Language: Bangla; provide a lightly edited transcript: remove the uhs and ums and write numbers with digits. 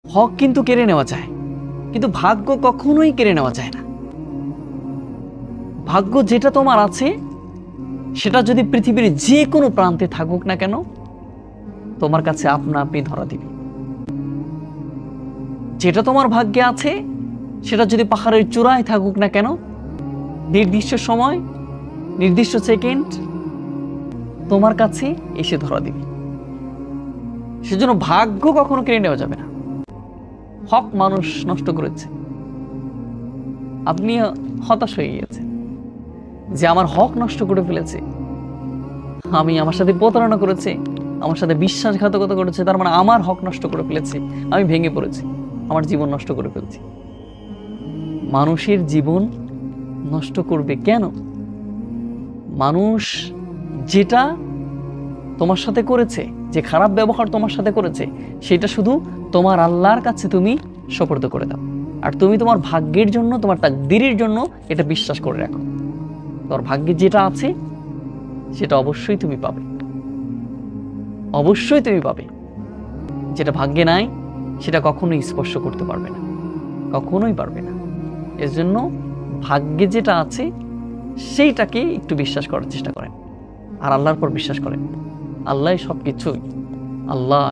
হক কিন্তু কেড়ে নেওয়া যায়, কিন্তু ভাগ্য কখনোই কেড়ে নেওয়া যায় না। ভাগ্য যেটা তোমার আছে সেটা যদি পৃথিবীর যে কোনো প্রান্তে থাকুক না কেন, তোমার কাছে আপনা আপনি ধরা দিবে। যেটা তোমার ভাগ্যে আছে সেটা যদি পাহাড়ের চূড়ায় থাকুক না কেন, নির্দিষ্ট সময় নির্দিষ্ট সেকেন্ড তোমার কাছে এসে ধরা দিবে। সেজন্য ভাগ্য কখনো কেড়ে নেওয়া যাবে না। হক মানুষ নষ্ট করেছে, আপনি হতাশ হয়ে গিয়েছেন যে আমার হক নষ্ট করে ফেলেছে, আমার সাথে প্রতারণা করেছে, আমার সাথে বিশ্বাসঘাতকতা করেছে, তার মানে আমার হক নষ্ট করে ফেলেছে, আমি ভেঙে পড়েছি, আমার জীবন নষ্ট করে ফেলছি। মানুষের জীবন নষ্ট করবে কেন? মানুষ যেটা তোমার সাথে করেছে, যে খারাপ ব্যবহার তোমার সাথে করেছে, সেটা শুধু তোমার আল্লাহর কাছে তুমি সুপর্দ করে দাও, আর তুমি তোমার ভাগ্যের জন্য, তোমার তাকদীরের জন্য এটা বিশ্বাস করে রাখো। তোমার ভাগ্যে যেটা আছে সেটা অবশ্যই তুমি পাবে, অবশ্যই তুমি পাবে। যেটা ভাগ্যে নাই সেটা কখনোই স্পর্শ করতে পারবে না, কখনোই পারবে না। এর জন্য ভাগ্যে যেটা আছে সেইটাকে একটু বিশ্বাস করার চেষ্টা করেন, আর আল্লাহর পর বিশ্বাস করেন। আল্লাহ সব কিছুই, আল্লাহ